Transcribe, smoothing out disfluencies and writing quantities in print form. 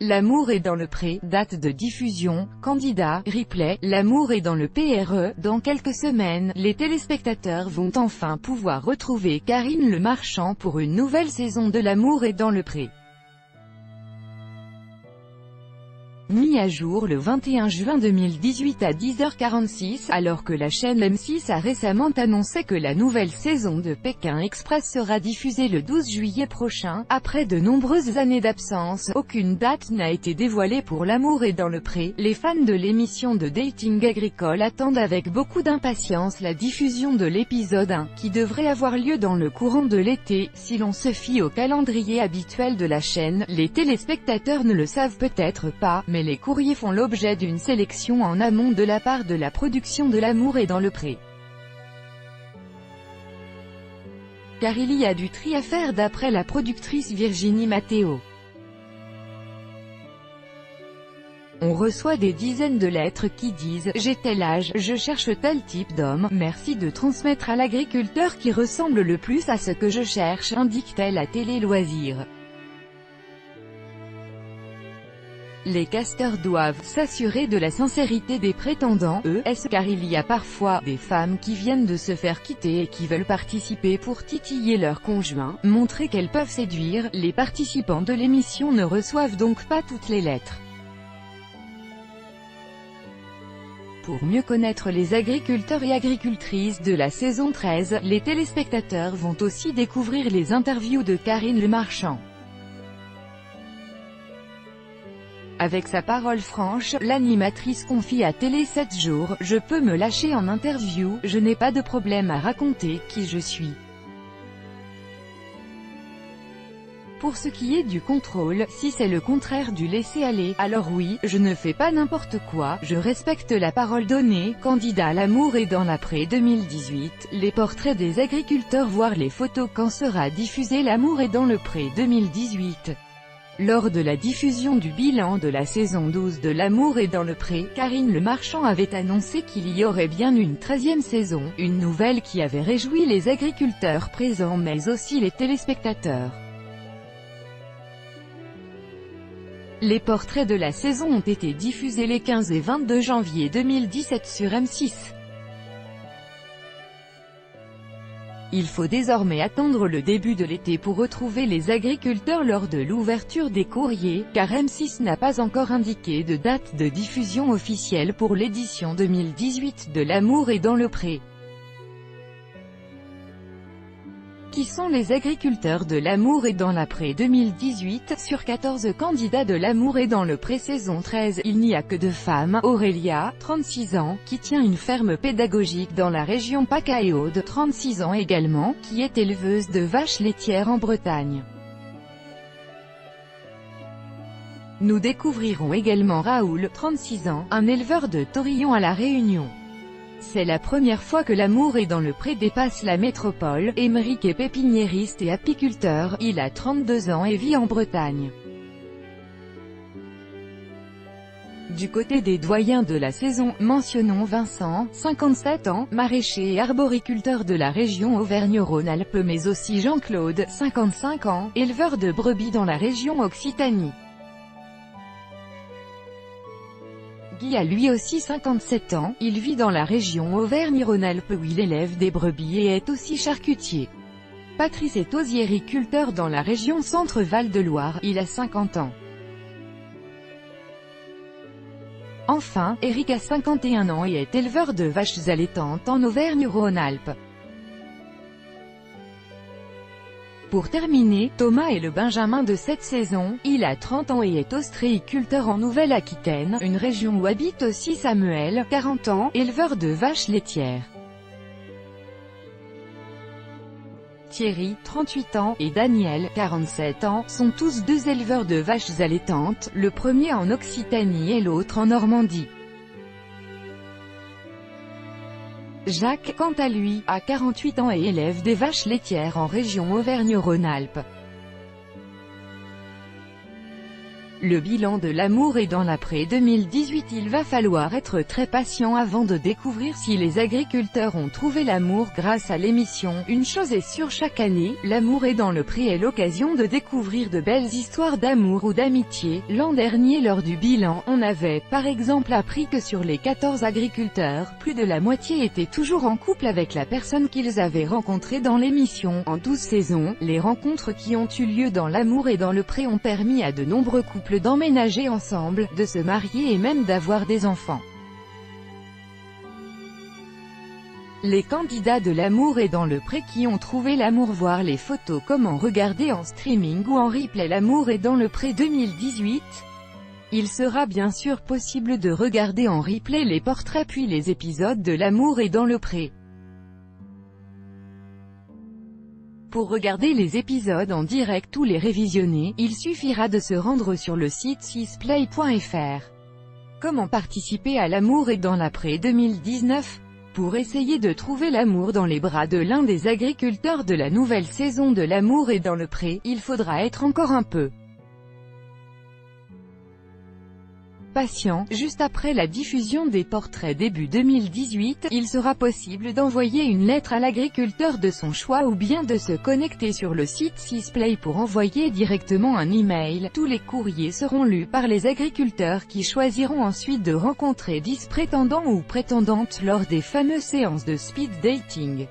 L'amour est dans le pré, date de diffusion, candidat, replay, l'amour est dans le PRE, dans quelques semaines, les téléspectateurs vont enfin pouvoir retrouver Karine Le Marchand pour une nouvelle saison de L'amour est dans le pré. Mis à jour le 21 juin 2018 à 10h46, alors que la chaîne M6 a récemment annoncé que la nouvelle saison de Pékin Express sera diffusée le 12 juillet prochain. Après de nombreuses années d'absence, aucune date n'a été dévoilée pour L'amour est dans le pré. Les fans de l'émission de dating agricole attendent avec beaucoup d'impatience la diffusion de l'épisode 1, qui devrait avoir lieu dans le courant de l'été. Si l'on se fie au calendrier habituel de la chaîne, les téléspectateurs ne le savent peut-être pas, mais les courriers font l'objet d'une sélection en amont de la part de la production de L'amour est dans le pré. Car il y a du tri à faire d'après la productrice Virginie Matteo. On reçoit des dizaines de lettres qui disent « J'ai tel âge, je cherche tel type d'homme, merci de transmettre à l'agriculteur qui ressemble le plus à ce que je cherche », indique-t-elle à Télé Loisirs. Les casteurs doivent s'assurer de la sincérité des prétendants, car il y a parfois des femmes qui viennent de se faire quitter et qui veulent participer pour titiller leur conjoint, montrer qu'elles peuvent séduire. Les participants de l'émission ne reçoivent donc pas toutes les lettres. Pour mieux connaître les agriculteurs et agricultrices de la saison 13, les téléspectateurs vont aussi découvrir les interviews de Karine Le Marchand. Avec sa parole franche, l'animatrice confie à Télé 7 jours « Je peux me lâcher en interview, je n'ai pas de problème à raconter qui je suis. Pour ce qui est du contrôle, si c'est le contraire du laisser-aller, alors oui, je ne fais pas n'importe quoi, je respecte la parole donnée. » Candidat L'amour est dans l'après 2018, les portraits des agriculteurs voire les photos quand sera diffusé L'amour est dans le pré 2018. Lors de la diffusion du bilan de la saison 12 de L'amour est dans le pré, Karine Le Marchand avait annoncé qu'il y aurait bien une 13e saison, une nouvelle qui avait réjoui les agriculteurs présents mais aussi les téléspectateurs. Les portraits de la saison ont été diffusés les 15 et 22 janvier 2017 sur M6. Il faut désormais attendre le début de l'été pour retrouver les agriculteurs lors de l'ouverture des courriers, car M6 n'a pas encore indiqué de date de diffusion officielle pour l'édition 2018 de L'amour est dans le pré. Qui sont les agriculteurs de L'amour est dans l'après 2018? Sur 14 candidats de L'amour est dans le pré saison 13, il n'y a que 2 femmes. Aurélia, 36 ans, qui tient une ferme pédagogique dans la région PACA et Aude, 36 ans également, qui est éleveuse de vaches laitières en Bretagne. Nous découvrirons également Raoul, 36 ans, un éleveur de taurillons à La Réunion. C'est la première fois que L'amour est dans le pré dépasse la métropole. Émeric est pépiniériste et apiculteur, il a 32 ans et vit en Bretagne. Du côté des doyens de la saison, mentionnons Vincent, 57 ans, maraîcher et arboriculteur de la région Auvergne-Rhône-Alpes mais aussi Jean-Claude, 55 ans, éleveur de brebis dans la région Occitanie. Guy a lui aussi 57 ans, il vit dans la région Auvergne-Rhône-Alpes où il élève des brebis et est aussi charcutier. Patrice est osiericulteur dans la région Centre-Val de Loire, il a 50 ans. Enfin, Éric a 51 ans et est éleveur de vaches allaitantes en Auvergne-Rhône-Alpes. Pour terminer, Thomas est le benjamin de cette saison, il a 30 ans et est ostréiculteur en Nouvelle-Aquitaine, une région où habite aussi Samuel, 40 ans, éleveur de vaches laitières. Thierry, 38 ans, et Daniel, 47 ans, sont tous 2 éleveurs de vaches allaitantes, le premier en Occitanie et l'autre en Normandie. Jacques, quant à lui, a 48 ans et élève des vaches laitières en région Auvergne-Rhône-Alpes. Le bilan de l'amour est dans l'après 2018. Il va falloir être très patient avant de découvrir si les agriculteurs ont trouvé l'amour grâce à l'émission. Une chose est sûre, chaque année, l'amour est dans le pré est l'occasion de découvrir de belles histoires d'amour ou d'amitié. L'an dernier, lors du bilan, on avait, par exemple, appris que sur les 14 agriculteurs, plus de la moitié étaient toujours en couple avec la personne qu'ils avaient rencontrée dans l'émission. En 12 saisons, les rencontres qui ont eu lieu dans l'amour et dans le pré ont permis à de nombreux couples d'emménager ensemble, de se marier et même d'avoir des enfants. Les candidats de l'amour et dans le pré qui ont trouvé l'amour, voir les photos, comment regarder en streaming ou en replay l'amour et dans le pré 2018. Il sera bien sûr possible de regarder en replay les portraits puis les épisodes de l'amour et dans le pré. Pour regarder les épisodes en direct ou les révisionner, il suffira de se rendre sur le site sisplay.fr. Comment participer à l'amour et dans l'après 2019? Pour essayer de trouver l'amour dans les bras de l'un des agriculteurs de la nouvelle saison de l'amour et dans le pré, il faudra être encore un peu patient. Juste après la diffusion des portraits début 2018, il sera possible d'envoyer une lettre à l'agriculteur de son choix ou bien de se connecter sur le site Sisplay pour envoyer directement un email. Tous les courriers seront lus par les agriculteurs qui choisiront ensuite de rencontrer 10 prétendants ou prétendantes lors des fameuses séances de speed dating.